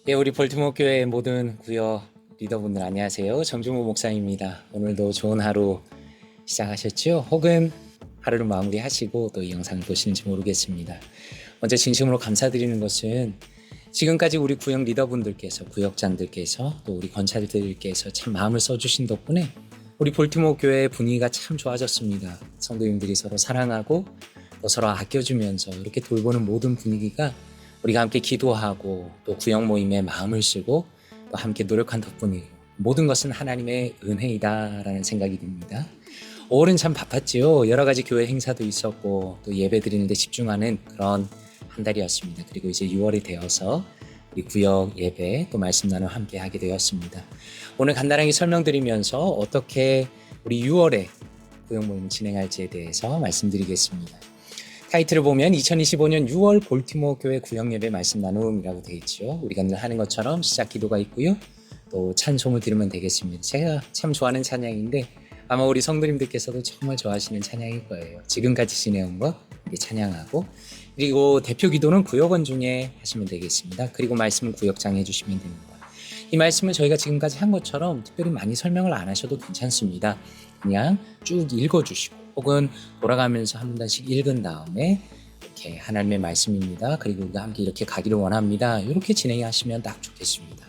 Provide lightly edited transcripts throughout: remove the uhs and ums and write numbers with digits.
예, 우리 볼티모어 교회 모든 구역 리더분들 안녕하세요. 정중호 목사입니다. 오늘도 좋은 하루 시작하셨죠? 혹은 하루를 마무리하시고 또 이 영상을 보시는지 모르겠습니다. 먼저 진심으로 감사드리는 것은 지금까지 우리 구역 리더분들께서, 구역장들께서, 또 우리 권사들께서 참 마음을 써주신 덕분에 우리 볼티모어 교회의 분위기가 참 좋아졌습니다. 성도님들이 서로 사랑하고 또 서로 아껴주면서 이렇게 돌보는 모든 분위기가 우리가 함께 기도하고 또 구역 모임에 마음을 쓰고 또 함께 노력한 덕분이에요. 모든 것은 하나님의 은혜이다라는 생각이 듭니다. 5월은 참 바빴지요. 여러 가지 교회 행사도 있었고 또 예배 드리는 데 집중하는 그런 한 달이었습니다. 그리고 이제 6월이 되어서 우리 구역 예배 또 말씀 나눔 함께 하게 되었습니다. 오늘 간단하게 설명드리면서 어떻게 우리 6월에 구역 모임 진행할지에 대해서 말씀드리겠습니다. 타이틀을 보면 2025년 6월 볼티모어 교회 구역 예배 말씀 나눔이라고 되어 있죠. 우리가 늘 하는 것처럼 시작 기도가 있고요. 또 찬송을 들으면 되겠습니다. 제가 참 좋아하는 찬양인데 아마 우리 성도님들께서도 정말 좋아하시는 찬양일 거예요. 지금까지 지내온 것 찬양하고, 그리고 대표 기도는 구역원 중에 하시면 되겠습니다. 그리고 말씀은 구역장에 해주시면 됩니다. 이 말씀은 저희가 지금까지 한 것처럼 특별히 많이 설명을 안 하셔도 괜찮습니다. 그냥 쭉 읽어주시고 혹은 돌아가면서 한 번씩 읽은 다음에 이렇게 하나님의 말씀입니다. 그리고 우리가 함께 이렇게 가기를 원합니다. 이렇게 진행하시면 딱 좋겠습니다.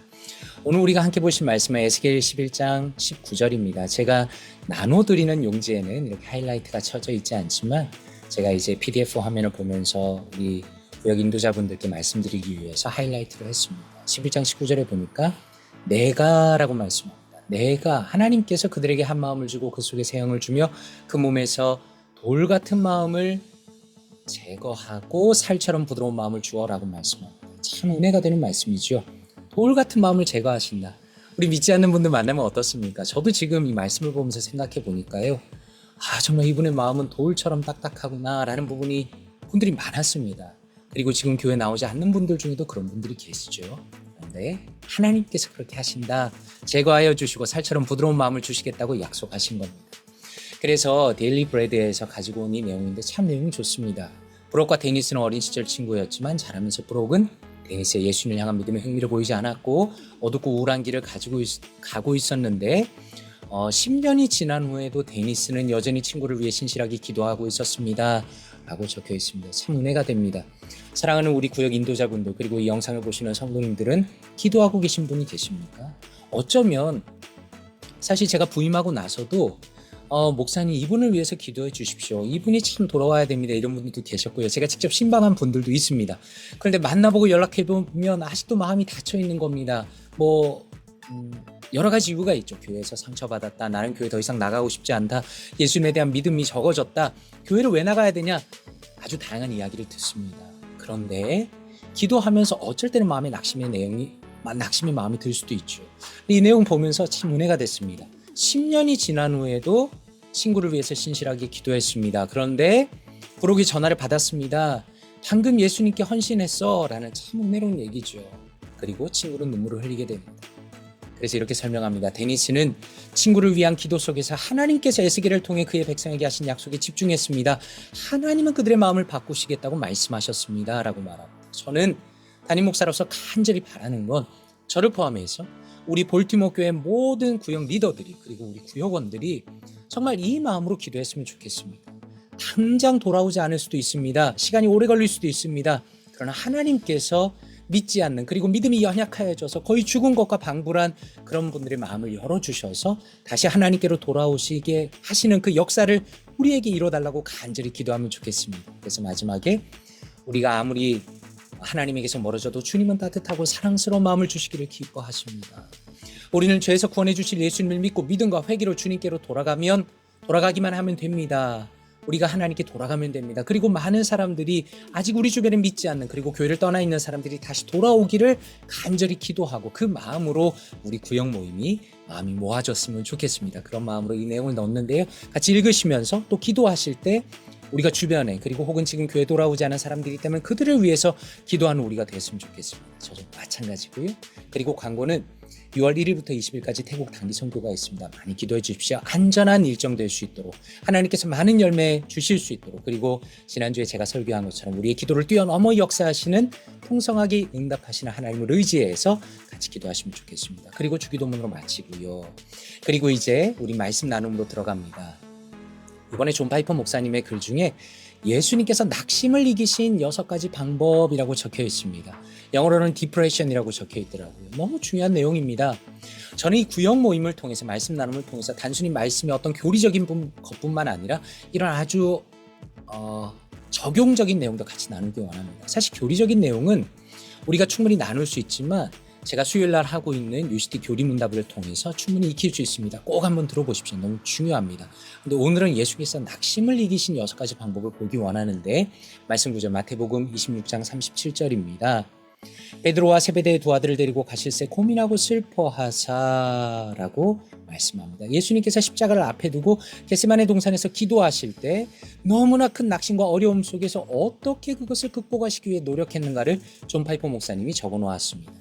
오늘 우리가 함께 보신 말씀은 에스겔 11장 19절입니다. 제가 나눠드리는 용지에는 이렇게 하이라이트가 쳐져 있지 않지만 제가 이제 PDF 화면을 보면서 우리 구역 인도자분들께 말씀드리기 위해서 하이라이트를 했습니다. 11장 19절에 보니까 내가라고 말씀합니다. 내가 하나님께서 그들에게 한 마음을 주고 그 속에 새 영을 주며 그 몸에서 돌 같은 마음을 제거하고 살처럼 부드러운 마음을 주어라고 말씀합니다. 참 은혜가 되는 말씀이죠. 돌 같은 마음을 제거하신다. 우리 믿지 않는 분들 만나면 어떻습니까? 저도 지금 이 말씀을 보면서 생각해 보니까요. 정말 이분의 마음은 돌처럼 딱딱하구나 라는 분들이 많았습니다. 그리고 지금 교회 나오지 않는 분들 중에도 그런 분들이 계시죠. 그런데 하나님께서 그렇게 하신다. 제거하여 주시고 살처럼 부드러운 마음을 주시겠다고 약속하신 겁니다. 그래서 데일리 브레드에서 가지고 온 이 내용인데 참 내용이 좋습니다. 브록과 데니스는 어린 시절 친구였지만 자라면서 브록은 데니스의 예수님을 향한 믿음에 흥미를 보이지 않았고 어둡고 우울한 길을 가고 있었는데 10년이 지난 후에도 데니스는 여전히 친구를 위해 신실하게 기도하고 있었습니다. 라고 적혀 있습니다. 참 은혜가 됩니다. 사랑하는 우리 구역 인도자분들, 그리고 이 영상을 보시는 성도님들은 기도하고 계신 분이 계십니까? 어쩌면 사실 제가 부임하고 나서도 목사님 이분을 위해서 기도해 주십시오. 이분이 참 돌아와야 됩니다. 이런 분들도 계셨고요. 제가 직접 신방한 분들도 있습니다. 그런데 만나보고 연락해 보면 아직도 마음이 닫혀 있는 겁니다. 여러 가지 이유가 있죠. 교회에서 상처받았다. 나는 교회 더 이상 나가고 싶지 않다. 예수님에 대한 믿음이 적어졌다. 교회를 왜 나가야 되냐? 아주 다양한 이야기를 듣습니다. 그런데 기도하면서 어쩔 때는 마음에 낙심의 마음이 들 수도 있죠. 이 내용 보면서 참 은혜가 됐습니다. 10년이 지난 후에도 친구를 위해서 신실하게 기도했습니다. 그런데 부록이 전화를 받았습니다. 방금 예수님께 헌신했어 라는 참 은혜로운 얘기죠. 그리고 친구는 눈물을 흘리게 됩니다. 그래서 이렇게 설명합니다. 데니스는 친구를 위한 기도 속에서 하나님께서 에스겔을 통해 그의 백성에게 하신 약속에 집중했습니다. 하나님은 그들의 마음을 바꾸시겠다고 말씀하셨습니다. 라고 말합니다. 저는 담임 목사로서 간절히 바라는 건 저를 포함해서 우리 볼티모어 교회 모든 구역 리더들이 그리고 우리 구역원들이 정말 이 마음으로 기도했으면 좋겠습니다. 당장 돌아오지 않을 수도 있습니다. 시간이 오래 걸릴 수도 있습니다. 그러나 하나님께서 믿지 않는, 그리고 믿음이 연약하여져서 거의 죽은 것과 방불한 그런 분들의 마음을 열어주셔서 다시 하나님께로 돌아오시게 하시는 그 역사를 우리에게 이뤄달라고 간절히 기도하면 좋겠습니다. 그래서 마지막에 우리가 아무리 하나님에게서 멀어져도 주님은 따뜻하고 사랑스러운 마음을 주시기를 기뻐하십니다. 우리는 죄에서 구원해 주실 예수님을 믿고 믿음과 회개로 주님께로 돌아가기만 하면 됩니다. 우리가 하나님께 돌아가면 됩니다. 그리고 많은 사람들이 아직 우리 주변에 믿지 않는, 그리고 교회를 떠나 있는 사람들이 다시 돌아오기를 간절히 기도하고 그 마음으로 우리 구역 모임이 마음이 모아졌으면 좋겠습니다. 그런 마음으로 이 내용을 넣었는데요. 같이 읽으시면서 또 기도하실 때 우리가 주변에 그리고 혹은 지금 교회 돌아오지 않은 사람들이 있다면 그들을 위해서 기도하는 우리가 됐으면 좋겠습니다. 저도 마찬가지고요. 그리고 광고는 6월 1일부터 20일까지 태국 단기 선교가 있습니다. 많이 기도해 주십시오. 안전한 일정 될 수 있도록 하나님께서 많은 열매 주실 수 있도록 그리고 지난주에 제가 설교한 것처럼 우리의 기도를 뛰어넘어 역사하시는 풍성하게 응답하시는 하나님을 의지해서 같이 기도하시면 좋겠습니다. 그리고 주기도문으로 마치고요. 그리고 이제 우리 말씀 나눔으로 들어갑니다. 이번에 존 파이퍼 목사님의 글 중에 예수님께서 낙심을 이기신 6가지 방법이라고 적혀 있습니다. 영어로는 디프레션이라고 적혀 있더라고요. 너무 중요한 내용입니다. 저는 이 구역 모임을 통해서 말씀 나눔을 통해서 단순히 말씀의 어떤 교리적인 것뿐만 아니라 이런 아주 적용적인 내용도 같이 나누기 원합니다. 사실 교리적인 내용은 우리가 충분히 나눌 수 있지만 제가 수요일날 하고 있는 UCT 교리문답을 통해서 충분히 익힐 수 있습니다. 꼭 한번 들어보십시오. 너무 중요합니다. 근데 오늘은 예수께서 낙심을 이기신 6가지 방법을 보기 원하는데 말씀 구절 마태복음 26장 37절입니다. 베드로와 세베대의 두 아들을 데리고 가실새 고민하고 슬퍼하사라고 말씀합니다. 예수님께서 십자가를 앞에 두고 겟세마네 동산에서 기도하실 때 너무나 큰 낙심과 어려움 속에서 어떻게 그것을 극복하시기 위해 노력했는가를 존 파이퍼 목사님이 적어 놓았습니다.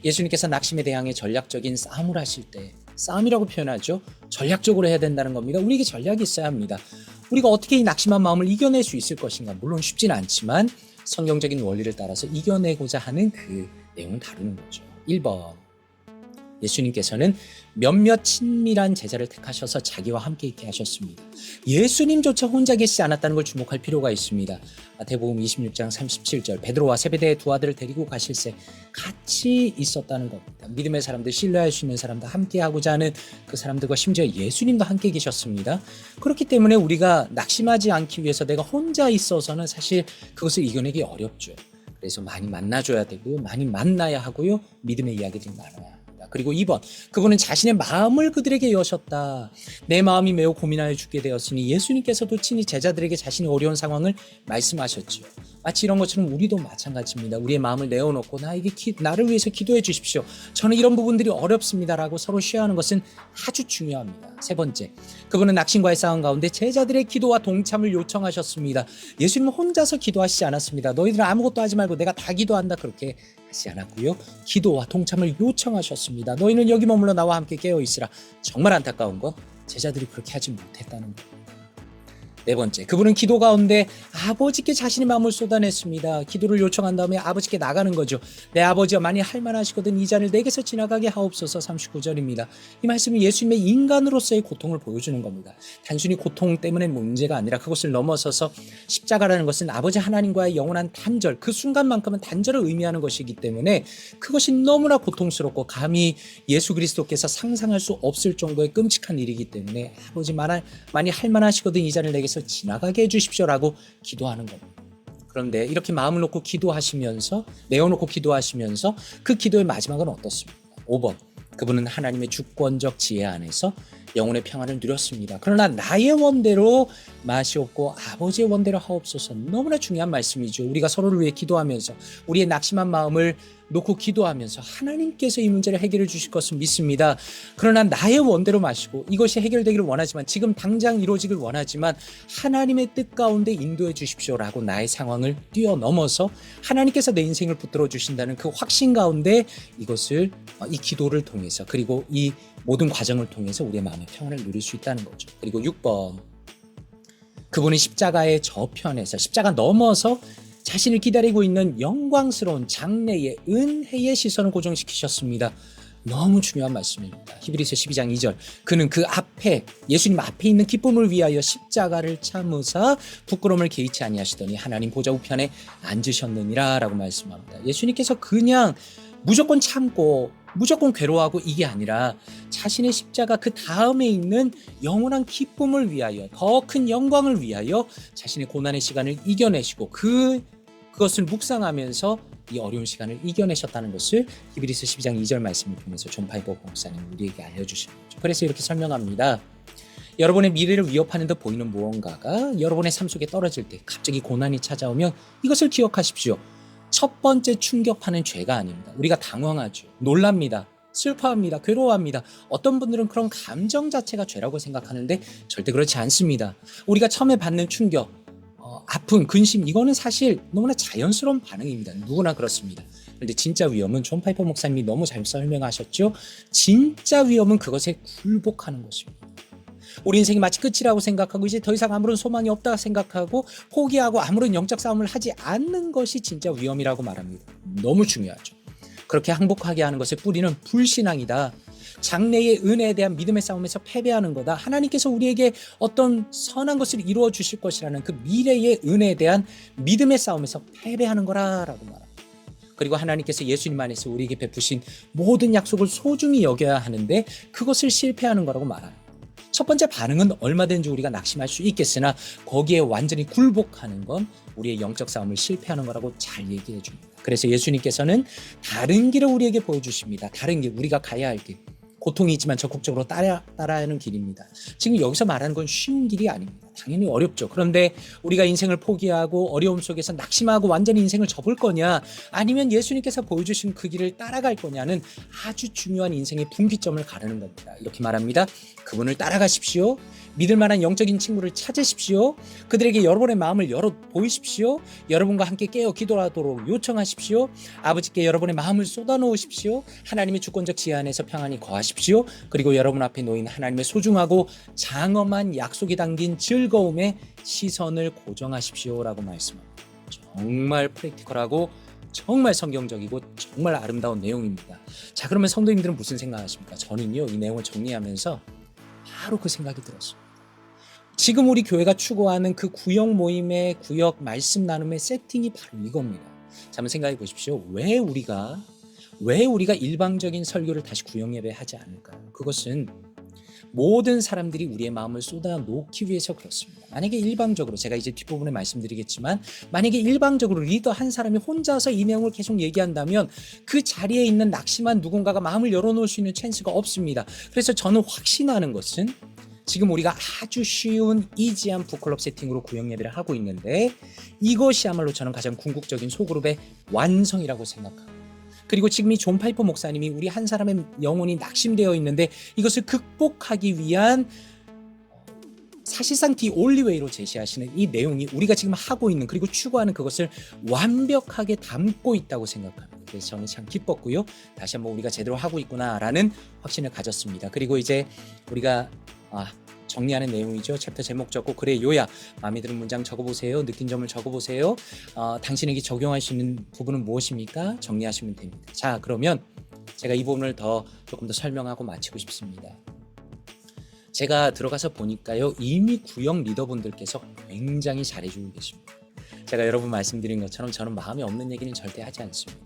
예수님께서 낙심에 대항해 전략적인 싸움을 하실 때 싸움이라고 표현하죠. 전략적으로 해야 된다는 겁니다. 우리에게 전략이 있어야 합니다. 우리가 어떻게 이 낙심한 마음을 이겨낼 수 있을 것인가 물론 쉽지는 않지만 성경적인 원리를 따라서 이겨내고자 하는 그 내용을 다루는 거죠. 1번 예수님께서는 몇몇 친밀한 제자를 택하셔서 자기와 함께 있게 하셨습니다. 예수님조차 혼자 계시지 않았다는 걸 주목할 필요가 있습니다. 마태복음 26장 37절 베드로와 세베대의 두 아들을 데리고 가실새 같이 있었다는 겁니다. 믿음의 사람들, 신뢰할 수 있는 사람들, 함께하고자 하는 그 사람들과 심지어 예수님도 함께 계셨습니다. 그렇기 때문에 우리가 낙심하지 않기 위해서 내가 혼자 있어서는 사실 그것을 이겨내기 어렵죠. 그래서 많이 만나줘야 되고요. 많이 만나야 하고요. 믿음의 이야기들이 나눠야 합니다. 그리고 2번, 그분은 자신의 마음을 그들에게 여셨다. 내 마음이 매우 고민하여 죽게 되었으니 예수님께서도 친히 제자들에게 자신의 어려운 상황을 말씀하셨죠. 마치 이런 것처럼 우리도 마찬가지입니다. 우리의 마음을 내어놓고 나를 위해서 기도해 주십시오. 저는 이런 부분들이 어렵습니다라고 서로 쉐어하는 것은 아주 중요합니다. 3번째, 그분은 낙심과의 싸움 가운데 제자들의 기도와 동참을 요청하셨습니다. 예수님은 혼자서 기도하시지 않았습니다. 너희들은 아무것도 하지 말고 내가 다 기도한다 그렇게 하지 않았고요. 기도와 동참을 요청하셨습니다. 너희는 여기 머물러 나와 함께 깨어있으라. 정말 안타까운 건 제자들이 그렇게 하지 못했다는 겁니다. 4번째, 그분은 기도 가운데 아버지께 자신의 마음을 쏟아냈습니다. 기도를 요청한 다음에 아버지께 나가는 거죠. 내 아버지여 만일 할만하시거든 이 잔을 내게서 지나가게 하옵소서. 39절입니다. 이 말씀은 예수님의 인간으로서의 고통을 보여주는 겁니다. 단순히 고통 때문에 문제가 아니라 그것을 넘어서서 십자가라는 것은 아버지 하나님과의 영원한 단절, 그 순간만큼은 단절을 의미하는 것이기 때문에 그것이 너무나 고통스럽고 감히 예수 그리스도께서 상상할 수 없을 정도의 끔찍한 일이기 때문에 아버지 만일 할만하시거든 이 잔을 내게 지나가게 해주십시오라고 기도하는 겁니다. 그런데 이렇게 마음을 놓고 기도하시면서 내어놓고 기도하시면서 그 기도의 마지막은 어떻습니까? 5번, 그분은 하나님의 주권적 지혜 안에서 영혼의 평안을 누렸습니다. 그러나 나의 원대로 마시옵고 아버지의 원대로 하옵소서. 너무나 중요한 말씀이죠. 우리가 서로를 위해 기도하면서 우리의 낙심한 마음을 놓고 기도하면서 하나님께서 이 문제를 해결해 주실 것을 믿습니다. 그러나 나의 원대로 마시고 이것이 해결되기를 원하지만 지금 당장 이루어지길 원하지만 하나님의 뜻 가운데 인도해 주십시오라고 나의 상황을 뛰어넘어서 하나님께서 내 인생을 붙들어 주신다는 그 확신 가운데 이것을 이 기도를 통해서 그리고 이 모든 과정을 통해서 우리의 마음의 평안을 누릴 수 있다는 거죠. 그리고 6번, 그분은 십자가의 저편에서 십자가 넘어서 자신을 기다리고 있는 영광스러운 장래의 은혜의 시선을 고정시키셨습니다. 너무 중요한 말씀입니다. 히브리서 12장 2절, 그는 그 앞에 예수님 앞에 있는 기쁨을 위하여 십자가를 참으사 부끄러움을 개의치 아니하시더니 하나님 보좌 우편에 앉으셨느니라 라고 말씀합니다. 예수님께서 그냥 무조건 참고 무조건 괴로워하고 이게 아니라 자신의 십자가 그 다음에 있는 영원한 기쁨을 위하여 더 큰 영광을 위하여 자신의 고난의 시간을 이겨내시고 그것을 묵상하면서 이 어려운 시간을 이겨내셨다는 것을 히브리서 12장 2절 말씀을 통해서 존 파이퍼 목사님 우리에게 알려주시는 거죠. 그래서 이렇게 설명합니다. 여러분의 미래를 위협하는 듯 보이는 무언가가 여러분의 삶 속에 떨어질 때 갑자기 고난이 찾아오면 이것을 기억하십시오. 첫 번째 충격파는 죄가 아닙니다. 우리가 당황하죠. 놀랍니다. 슬퍼합니다. 괴로워합니다. 어떤 분들은 그런 감정 자체가 죄라고 생각하는데 절대 그렇지 않습니다. 우리가 처음에 받는 충격, 아픔, 근심 이거는 사실 너무나 자연스러운 반응입니다. 누구나 그렇습니다. 그런데 진짜 위험은 존 파이퍼 목사님이 너무 잘 설명하셨죠. 진짜 위험은 그것에 굴복하는 것입니다. 우리 인생이 마치 끝이라고 생각하고 이제 더 이상 아무런 소망이 없다 생각하고 포기하고 아무런 영적 싸움을 하지 않는 것이 진짜 위험이라고 말합니다. 너무 중요하죠. 그렇게 항복하게 하는 것의 뿌리는 불신앙이다. 장래의 은혜에 대한 믿음의 싸움에서 패배하는 거다. 하나님께서 우리에게 어떤 선한 것을 이루어 주실 것이라는 그 미래의 은혜에 대한 믿음의 싸움에서 패배하는 거라고 말합니다. 그리고 하나님께서 예수님 안에서 우리에게 베푸신 모든 약속을 소중히 여겨야 하는데 그것을 실패하는 거라고 말합니다. 첫 번째 반응은 얼마든지 우리가 낙심할 수 있겠으나 거기에 완전히 굴복하는 건 우리의 영적 싸움을 실패하는 거라고 잘 얘기해 줍니다. 그래서 예수님께서는 다른 길을 우리에게 보여주십니다. 다른 길, 우리가 가야 할 길. 고통이 있지만 적극적으로 따라야 하는 길입니다. 지금 여기서 말하는 건 쉬운 길이 아닙니다. 당연히 어렵죠. 그런데 우리가 인생을 포기하고 어려움 속에서 낙심하고 완전히 인생을 접을 거냐 아니면 예수님께서 보여주신 그 길을 따라갈 거냐는 아주 중요한 인생의 분기점을 가르는 겁니다. 이렇게 말합니다. 그분을 따라가십시오. 믿을 만한 영적인 친구를 찾으십시오. 그들에게 여러분의 마음을 열어 보이십시오. 여러분과 함께 깨어 기도하도록 요청하십시오. 아버지께 여러분의 마음을 쏟아놓으십시오. 하나님의 주권적 지혜 안에서 평안히 거하십시오. 그리고 여러분 앞에 놓인 하나님의 소중하고 장엄한 약속이 담긴 즐거움에 시선을 고정하십시오라고 말씀합니다. 정말 프랙티컬하고 정말 성경적이고 정말 아름다운 내용입니다. 자, 그러면 성도님들은 무슨 생각하십니까? 저는요, 이 내용을 정리하면서 바로 그 생각이 들었습니다. 지금 우리 교회가 추구하는 그 구역 모임의 구역 말씀 나눔의 세팅이 바로 이겁니다. 자, 한번 생각해 보십시오. 왜 우리가 일방적인 설교를 다시 구역 예배하지 않을까요? 그것은 모든 사람들이 우리의 마음을 쏟아놓기 위해서 그렇습니다. 만약에 일방적으로, 제가 이제 뒷부분에 말씀드리겠지만, 만약에 일방적으로 리더 한 사람이 혼자서 이 내용을 계속 얘기한다면 그 자리에 있는 낙심한 누군가가 마음을 열어놓을 수 있는 찬스가 없습니다. 그래서 저는 확신하는 것은 지금 우리가 아주 쉬운 이지한 북클럽 세팅으로 구역 예배를 하고 있는데 이것이야말로 저는 가장 궁극적인 소그룹의 완성이라고 생각합니다. 그리고 지금 이 존 파이퍼 목사님이 우리 한 사람의 영혼이 낙심되어 있는데 이것을 극복하기 위한 사실상 디 올리웨이로 제시하시는 이 내용이 우리가 지금 하고 있는 그리고 추구하는 그것을 완벽하게 담고 있다고 생각합니다. 그래서 저는 참 기뻤고요. 다시 한번 우리가 제대로 하고 있구나라는 확신을 가졌습니다. 그리고 이제 우리가 정리하는 내용이죠. 챕터 제목 적고 글의 요약, 마음에 드는 문장 적어보세요. 느낀 점을 적어보세요. 당신에게 적용할 수 있는 부분은 무엇입니까? 정리하시면 됩니다. 자, 그러면 제가 이 부분을 조금 더 설명하고 마치고 싶습니다. 제가 들어가서 보니까요, 이미 구역 리더분들께서 굉장히 잘해주고 계십니다. 제가 여러분 말씀드린 것처럼 저는 마음에 없는 얘기는 절대 하지 않습니다.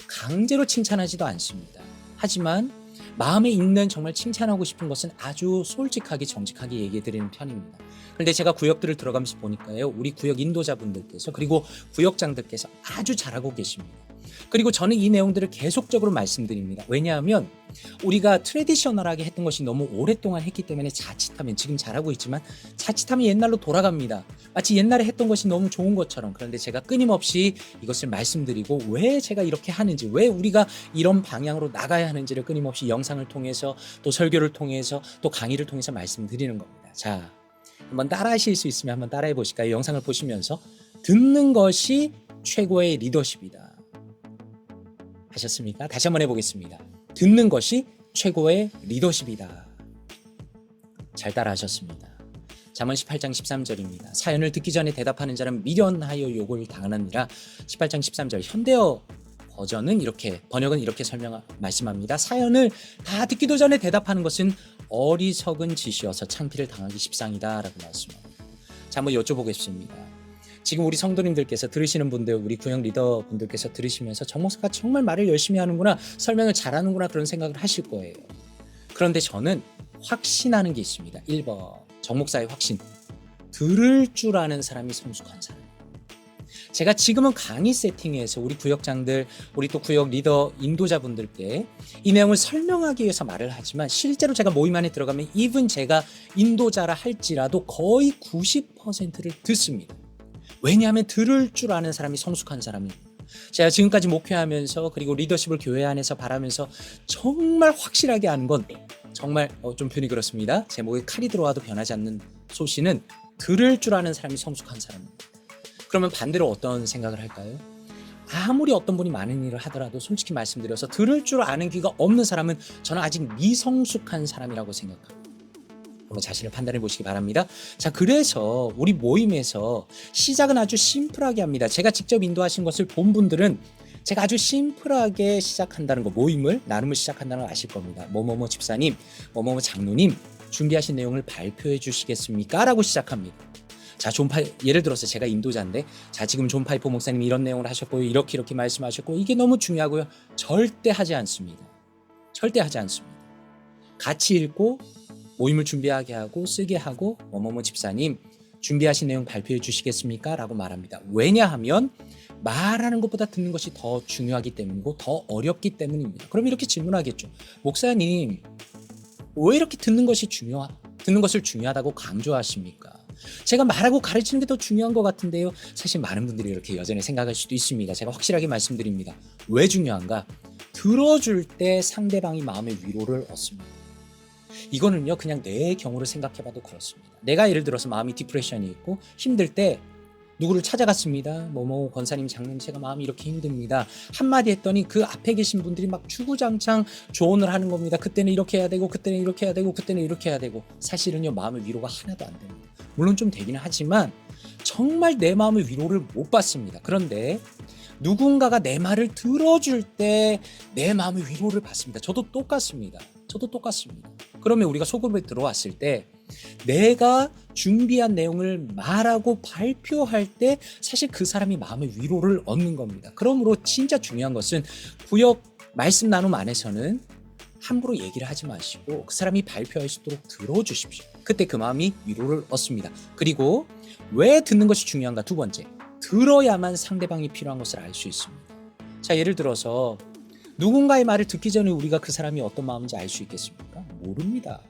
강제로 칭찬하지도 않습니다. 하지만 마음에 있는 정말 칭찬하고 싶은 것은 아주 솔직하게 정직하게 얘기해드리는 편입니다. 그런데 제가 구역들을 들어가면서 보니까요, 우리 구역 인도자분들께서 그리고 구역장들께서 아주 잘하고 계십니다. 그리고 저는 이 내용들을 계속적으로 말씀드립니다. 왜냐하면 우리가 트레디셔널하게 했던 것이 너무 오랫동안 했기 때문에 자칫하면, 지금 잘하고 있지만 자칫하면 옛날로 돌아갑니다. 마치 옛날에 했던 것이 너무 좋은 것처럼. 그런데 제가 끊임없이 이것을 말씀드리고 왜 제가 이렇게 하는지, 왜 우리가 이런 방향으로 나가야 하는지를 끊임없이 영상을 통해서 또 설교를 통해서 또 강의를 통해서 말씀드리는 겁니다. 자, 한번 따라 하실 수 있으면 한번 따라해 보실까요? 영상을 보시면서 듣는 것이 최고의 리더십이다. 하셨습니까? 다시 한번 해보겠습니다. 듣는 것이 최고의 리더십이다. 잘 따라 하셨습니다. 잠언 18장 13절입니다. 사연을 듣기 전에 대답하는 자는 미련하여 욕을 당하느니라. 18장 13절 현대어 버전은 이렇게, 번역은 이렇게 말씀합니다. 사연을 다 듣기도 전에 대답하는 것은 어리석은 짓이어서 창피를 당하기 십상이다 라고 말씀합니다. 자, 한번 여쭤보겠습니다. 지금 우리 성도님들께서 들으시는 분들, 우리 구역 리더분들께서 들으시면서 정 목사가 정말 말을 열심히 하는구나, 설명을 잘하는구나, 그런 생각을 하실 거예요. 그런데 저는 확신하는 게 있습니다. 1번 정 목사의 확신, 들을 줄 아는 사람이 성숙한 사람. 제가 지금은 강의 세팅에서 우리 구역장들, 우리 또 구역 리더 인도자분들께 이 내용을 설명하기 위해서 말을 하지만 실제로 제가 모임 안에 들어가면 이분 제가 인도자라 할지라도 거의 90%를 듣습니다. 왜냐하면 들을 줄 아는 사람이 성숙한 사람입니다. 제가 지금까지 목회하면서 그리고 리더십을 교회 안에서 바라면서 정말 확실하게 아는 건, 정말 좀 표현이 그렇습니다. 제 목에 칼이 들어와도 변하지 않는 소신은 들을 줄 아는 사람이 성숙한 사람입니다. 그러면 반대로 어떤 생각을 할까요? 아무리 어떤 분이 많은 일을 하더라도 솔직히 말씀드려서 들을 줄 아는 귀가 없는 사람은 저는 아직 미성숙한 사람이라고 생각합니다. 한번 자신을 판단해 보시기 바랍니다. 자, 그래서 우리 모임에서 시작은 아주 심플하게 합니다. 제가 직접 인도하신 것을 본 분들은 제가 아주 심플하게 시작한다는 거, 모임을, 나눔을 시작한다는 걸 아실 겁니다. 뭐뭐뭐 집사님, 뭐뭐뭐 장로님, 준비하신 내용을 발표해 주시겠습니까? 라고 시작합니다. 자, 예를 들어서 제가 인도자인데, 자, 지금 존 파이퍼 목사님이 이런 내용을 하셨고요, 이렇게 말씀하셨고, 이게 너무 중요하고요. 절대 하지 않습니다. 절대 하지 않습니다. 같이 읽고 모임을 준비하게 하고 쓰게 하고, 뭐뭐뭐 집사님 준비하신 내용 발표해 주시겠습니까? 라고 말합니다. 왜냐하면 말하는 것보다 듣는 것이 더 중요하기 때문이고 더 어렵기 때문입니다. 그럼 이렇게 질문하겠죠. 목사님, 왜 이렇게 듣는 것을 중요하다고 강조하십니까? 제가 말하고 가르치는 게 더 중요한 것 같은데요. 사실 많은 분들이 이렇게 여전히 생각할 수도 있습니다. 제가 확실하게 말씀드립니다. 왜 중요한가? 들어줄 때 상대방이 마음의 위로를 얻습니다. 이거는요, 그냥 내 경우를 생각해봐도 그렇습니다. 내가 예를 들어서 마음이 디프레션이 있고 힘들 때 누구를 찾아갔습니다. 뭐뭐 권사님, 장로님, 제가 마음이 이렇게 힘듭니다. 한마디 했더니 그 앞에 계신 분들이 막 주구장창 조언을 하는 겁니다. 그때는 이렇게 해야 되고, 그때는 이렇게 해야 되고, 그때는 이렇게 해야 되고. 사실은요, 마음의 위로가 하나도 안 됩니다. 물론 좀 되기는 하지만 정말 내 마음의 위로를 못 받습니다. 그런데 누군가가 내 말을 들어줄 때 내 마음의 위로를 받습니다. 저도 똑같습니다. 그러면 우리가 소그룹에 들어왔을 때 내가 준비한 내용을 말하고 발표할 때 사실 그 사람이 마음의 위로를 얻는 겁니다. 그러므로 진짜 중요한 것은 구역 말씀 나눔 안에서는 함부로 얘기를 하지 마시고 그 사람이 발표할 수 있도록 들어주십시오. 그때 그 마음이 위로를 얻습니다. 그리고 왜 듣는 것이 중요한가? 두 번째, 들어야만 상대방이 필요한 것을 알 수 있습니다. 자, 예를 들어서 누군가의 말을 듣기 전에 우리가 그 사람이 어떤 마음인지 알 수 있겠습니까? 모릅니다.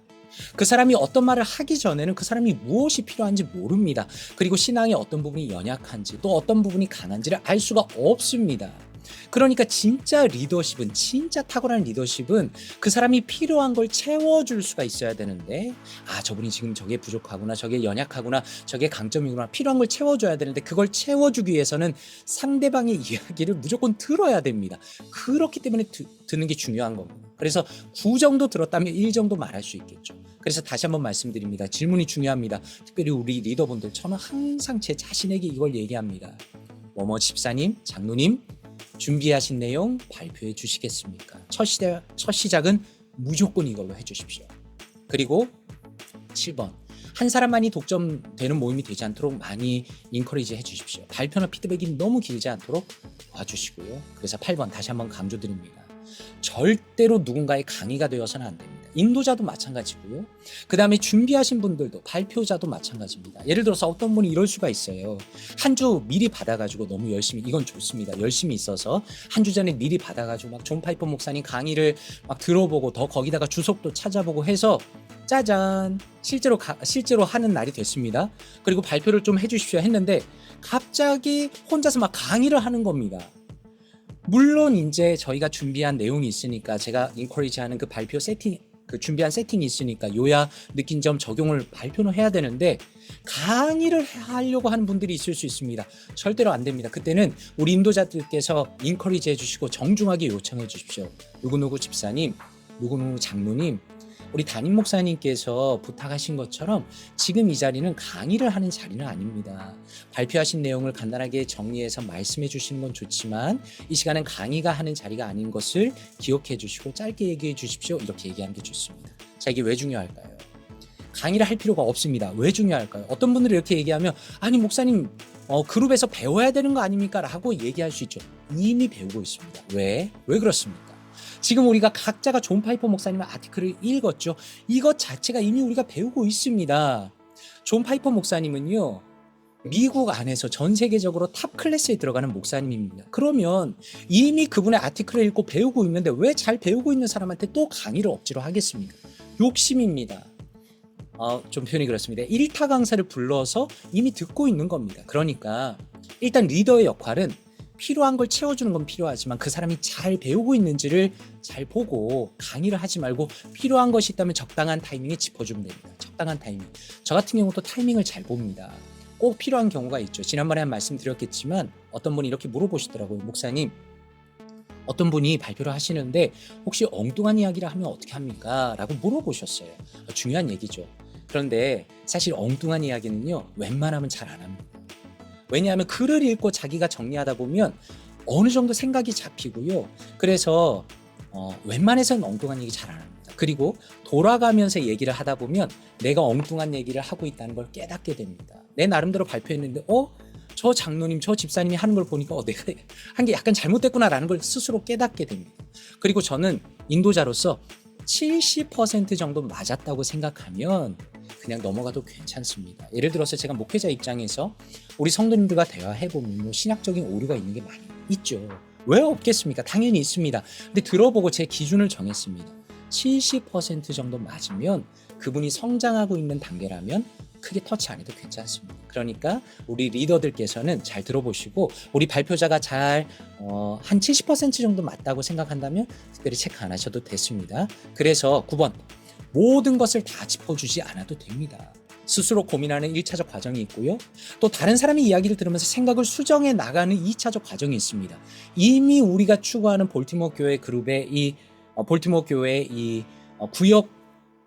그 사람이 어떤 말을 하기 전에는 그 사람이 무엇이 필요한지 모릅니다. 그리고 신앙의 어떤 부분이 연약한지 또 어떤 부분이 강한지를 알 수가 없습니다. 그러니까 진짜 리더십은, 진짜 탁월한 리더십은 그 사람이 필요한 걸 채워줄 수가 있어야 되는데, 저분이 지금 저게 부족하구나, 저게 연약하구나, 저게 강점이구나, 필요한 걸 채워줘야 되는데 그걸 채워주기 위해서는 상대방의 이야기를 무조건 들어야 됩니다. 그렇기 때문에 듣는 게 중요한 겁니다. 그래서 9 정도 들었다면 1 정도 말할 수 있겠죠. 그래서 다시 한번 말씀드립니다. 질문이 중요합니다. 특별히 우리 리더분들, 저는 항상 제 자신에게 이걸 얘기합니다. 뭐뭐 집사님, 장로님, 준비하신 내용 발표해 주시겠습니까? 첫 시작은 무조건 이걸로 해주십시오. 그리고 7번, 한 사람만이 독점되는 모임이 되지 않도록 많이 인커리지 해주십시오. 발표나 피드백이 너무 길지 않도록 도와주시고요. 그래서 8번 다시 한번 강조드립니다. 절대로 누군가의 강의가 되어서는 안 됩니다. 인도자도 마찬가지고요. 그 다음에 준비하신 분들도, 발표자도 마찬가지입니다. 예를 들어서 어떤 분이 이럴 수가 있어요. 한 주 미리 받아가지고 너무 열심히, 이건 좋습니다. 열심히 있어서 한 주 전에 미리 받아가지고 막 존 파이퍼 목사님 강의를 막 들어보고 더 거기다가 주석도 찾아보고 해서 짜잔, 실제로 하는 날이 됐습니다. 그리고 발표를 좀 해주십시오 했는데 갑자기 혼자서 막 강의를 하는 겁니다. 물론 이제 저희가 준비한 내용이 있으니까, 제가 인커리지하는 그 발표 세팅, 그 준비한 세팅이 있으니까 요야 느낀 점 적용을 발표는 해야 되는데 강의를 하려고 하는 분들이 있을 수 있습니다. 절대로 안 됩니다. 그때는 우리 인도자들께서 인커리지 해주시고 정중하게 요청해 주십시오. 누구누구 집사님, 누구누구 장로님, 우리 담임 목사님께서 부탁하신 것처럼 지금 이 자리는 강의를 하는 자리는 아닙니다. 발표하신 내용을 간단하게 정리해서 말씀해 주시는 건 좋지만 이 시간은 강의가 하는 자리가 아닌 것을 기억해 주시고 짧게 얘기해 주십시오. 이렇게 얘기하는 게 좋습니다. 자, 이게 왜 중요할까요? 강의를 할 필요가 없습니다. 왜 중요할까요? 어떤 분들이 이렇게 얘기하면 아니 목사님 그룹에서 배워야 되는 거 아닙니까? 라고 얘기할 수 있죠. 이미 배우고 있습니다. 왜 그렇습니까? 지금 우리가 각자가 존 파이퍼 목사님의 아티클을 읽었죠. 이것 자체가 이미 우리가 배우고 있습니다. 존 파이퍼 목사님은요, 미국 안에서 전 세계적으로 탑 클래스에 들어가는 목사님입니다. 그러면 이미 그분의 아티클을 읽고 배우고 있는데 왜 잘 배우고 있는 사람한테 또 강의를 억지로 하겠습니까? 욕심입니다. 좀 표현이 그렇습니다. 1타 강사를 불러서 이미 듣고 있는 겁니다. 그러니까 일단 리더의 역할은 필요한 걸 채워주는 건 필요하지만 그 사람이 잘 배우고 있는지를 잘 보고 강의를 하지 말고 필요한 것이 있다면 적당한 타이밍에 짚어주면 됩니다. 적당한 타이밍. 저 같은 경우도 타이밍을 잘 봅니다. 꼭 필요한 경우가 있죠. 지난번에 한 말씀 드렸겠지만 어떤 분이 이렇게 물어보시더라고요. 목사님, 어떤 분이 발표를 하시는데 혹시 엉뚱한 이야기를 하면 어떻게 합니까? 라고 물어보셨어요. 중요한 얘기죠. 그런데 사실 엉뚱한 이야기는요, 웬만하면 잘 안 합니다. 왜냐하면 글을 읽고 자기가 정리하다 보면 어느 정도 생각이 잡히고요. 그래서 웬만해서는 엉뚱한 얘기 잘 안 합니다. 그리고 돌아가면서 얘기를 하다 보면 내가 엉뚱한 얘기를 하고 있다는 걸 깨닫게 됩니다. 내 나름대로 발표했는데 저 장로님, 저 집사님이 하는 걸 보니까 내가 한 게 약간 잘못됐구나라는 걸 스스로 깨닫게 됩니다. 그리고 저는 인도자로서 70% 정도 맞았다고 생각하면 그냥 넘어가도 괜찮습니다. 예를 들어서 제가 목회자 입장에서 우리 성도님들과 대화해보면 신학적인 오류가 있는 게 많이 있죠. 왜 없겠습니까? 당연히 있습니다. 근데 들어보고 제 기준을 정했습니다. 70% 정도 맞으면 그분이 성장하고 있는 단계라면 크게 터치 안 해도 괜찮습니다. 그러니까 우리 리더들께서는 잘 들어보시고 우리 발표자가 잘 한 70% 정도 맞다고 생각한다면 특별히 체크 안 하셔도 됐습니다. 그래서 9번, 모든 것을 다 짚어주지 않아도 됩니다. 스스로 고민하는 1차적 과정이 있고요. 또 다른 사람의 이야기를 들으면서 생각을 수정해 나가는 2차적 과정이 있습니다. 이미 우리가 추구하는 볼티모어 교회 그룹의 볼티모어 교회의 구역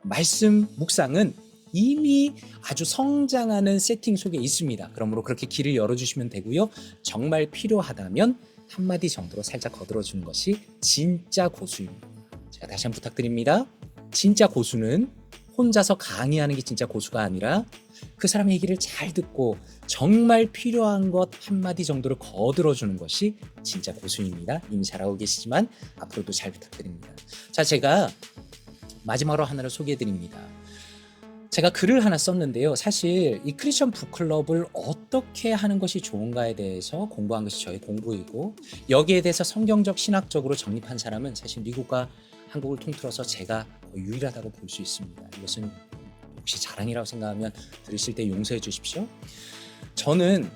말씀 묵상은 이미 아주 성장하는 세팅 속에 있습니다. 그러므로 그렇게 길을 열어주시면 되고요. 정말 필요하다면 한마디 정도로 살짝 거들어주는 것이 진짜 고수입니다. 제가 다시 한번 부탁드립니다. 진짜 고수는 혼자서 강의하는 게 진짜 고수가 아니라 그 사람의 얘기를 잘 듣고 정말 필요한 것 한마디 정도를 거들어주는 것이 진짜 고수입니다. 이미 잘하고 계시지만 앞으로도 잘 부탁드립니다. 자, 제가 마지막으로 하나를 소개해드립니다. 제가 글을 하나 썼는데요. 사실 이 크리스천 북클럽을 어떻게 하는 것이 좋은가에 대해서 공부한 것이 저의 공부이고, 여기에 대해서 성경적 신학적으로 정립한 사람은 사실 미국과 한국을 통틀어서 제가 거의 유일하다고 볼 수 있습니다. 이것은 혹시 자랑이라고 생각하면 들으실 때 용서해 주십시오. 저는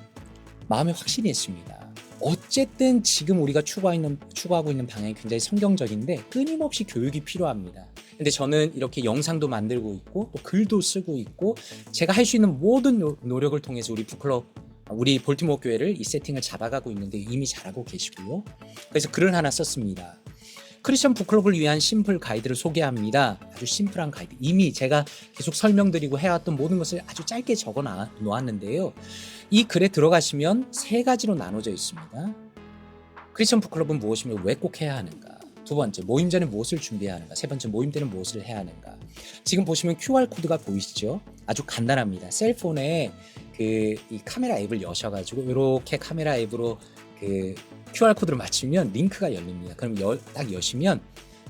마음에 확신이 있습니다. 어쨌든 지금 우리가 추구하고 있는 방향이 굉장히 성경적인데 끊임없이 교육이 필요합니다. 근데 저는 이렇게 영상도 만들고 있고 또 글도 쓰고 있고 제가 할 수 있는 모든 노력을 통해서 우리 볼티모어 교회를 이 세팅을 잡아가고 있는데 이미 잘하고 계시고요. 그래서 글을 하나 썼습니다. 크리스천 북클럽을 위한 심플 가이드를 소개합니다. 아주 심플한 가이드. 이미 제가 계속 설명드리고 해왔던 모든 것을 아주 짧게 적어 놓았는데요. 이 글에 들어가시면 세 가지로 나눠져 있습니다. 크리스천 북클럽은 무엇이며 왜 꼭 해야 하는가? 두 번째, 모임 전에 무엇을 준비해야 하는가? 세 번째, 모임 때는 무엇을 해야 하는가? 지금 보시면 QR코드가 보이시죠? 아주 간단합니다. 셀폰에 이 카메라 앱을 여셔가지고 이렇게 카메라 앱으로 QR코드를 맞추면 링크가 열립니다. 그럼 딱 여시면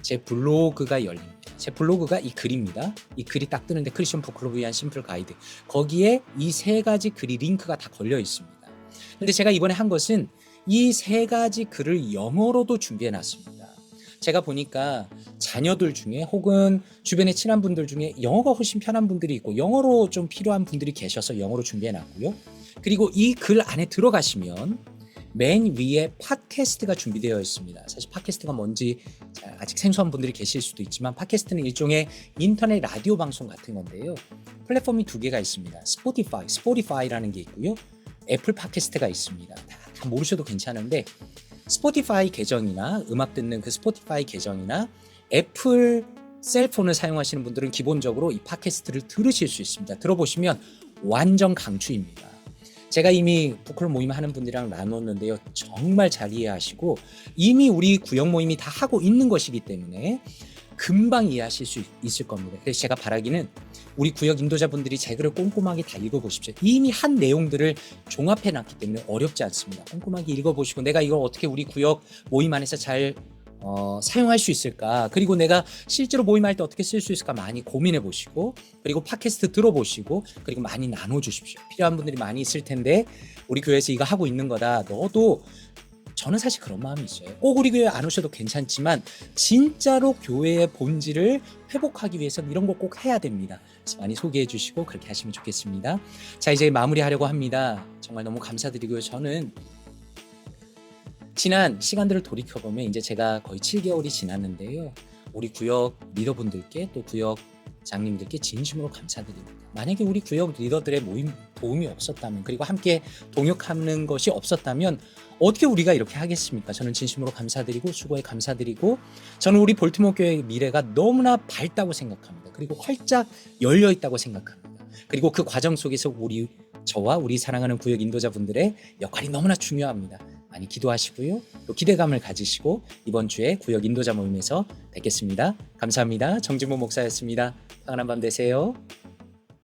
제 블로그가 열립니다. 제 블로그가 이 글입니다. 이 글이 딱 뜨는데 크리스천 북클럽을 위한 심플 가이드. 거기에 이 세 가지 글이 링크가 다 걸려 있습니다. 근데 제가 이번에 한 것은 이 세 가지 글을 영어로도 준비해 놨습니다. 제가 보니까 자녀들 중에 혹은 주변에 친한 분들 중에 영어가 훨씬 편한 분들이 있고 영어로 좀 필요한 분들이 계셔서 영어로 준비해 놨고요. 그리고 이 글 안에 들어가시면 맨 위에 팟캐스트가 준비되어 있습니다. 사실 팟캐스트가 뭔지 아직 생소한 분들이 계실 수도 있지만 팟캐스트는 일종의 인터넷 라디오 방송 같은 건데요. 플랫폼이 두 개가 있습니다. 스포티파이라는 게 있고요. 애플 팟캐스트가 있습니다. 다 모르셔도 괜찮은데 스포티파이 계정이나 음악 듣는 그 스포티파이 계정이나 애플 셀폰을 사용하시는 분들은 기본적으로 이 팟캐스트를 들으실 수 있습니다. 들어보시면 완전 강추입니다. 제가 이미 북클럽 모임 하는 분들이랑 나눴는데요. 정말 잘 이해하시고 이미 우리 구역 모임이 다 하고 있는 것이기 때문에 금방 이해하실 수 있을 겁니다. 그래서 제가 바라기는 우리 구역 인도자분들이 제 글을 꼼꼼하게 다 읽어보십시오. 이미 한 내용들을 종합해놨기 때문에 어렵지 않습니다. 꼼꼼하게 읽어보시고 내가 이걸 어떻게 우리 구역 모임 안에서 잘 사용할 수 있을까, 그리고 내가 실제로 모임할 때 어떻게 쓸 수 있을까 많이 고민해 보시고, 그리고 팟캐스트 들어보시고, 그리고 많이 나눠주십시오. 필요한 분들이 많이 있을 텐데 우리 교회에서 이거 하고 있는 거다. 너도, 저는 사실 그런 마음이 있어요. 꼭 우리 교회 안 오셔도 괜찮지만 진짜로 교회의 본질을 회복하기 위해서는 이런 거 꼭 해야 됩니다. 그래서 많이 소개해 주시고 그렇게 하시면 좋겠습니다. 자, 이제 마무리하려고 합니다. 정말 너무 감사드리고요. 저는 지난 시간들을 돌이켜보면 이제 제가 거의 7개월이 지났는데요. 우리 구역 리더분들께 또 구역 장님들께 진심으로 감사드립니다. 만약에 우리 구역 리더들의 모임 도움이 없었다면, 그리고 함께 동역하는 것이 없었다면 어떻게 우리가 이렇게 하겠습니까? 저는 진심으로 감사드리고 수고에 감사드리고, 저는 우리 볼티모어 교회의 미래가 너무나 밝다고 생각합니다. 그리고 활짝 열려 있다고 생각합니다. 그리고 그 과정 속에서 저와 우리 사랑하는 구역 인도자분들의 역할이 너무나 중요합니다. 많이 기도하시고요. 또 기대감을 가지시고 이번 주에 구역 인도자 모임에서 뵙겠습니다. 감사합니다. 정진모 목사였습니다. 평안한 밤 되세요.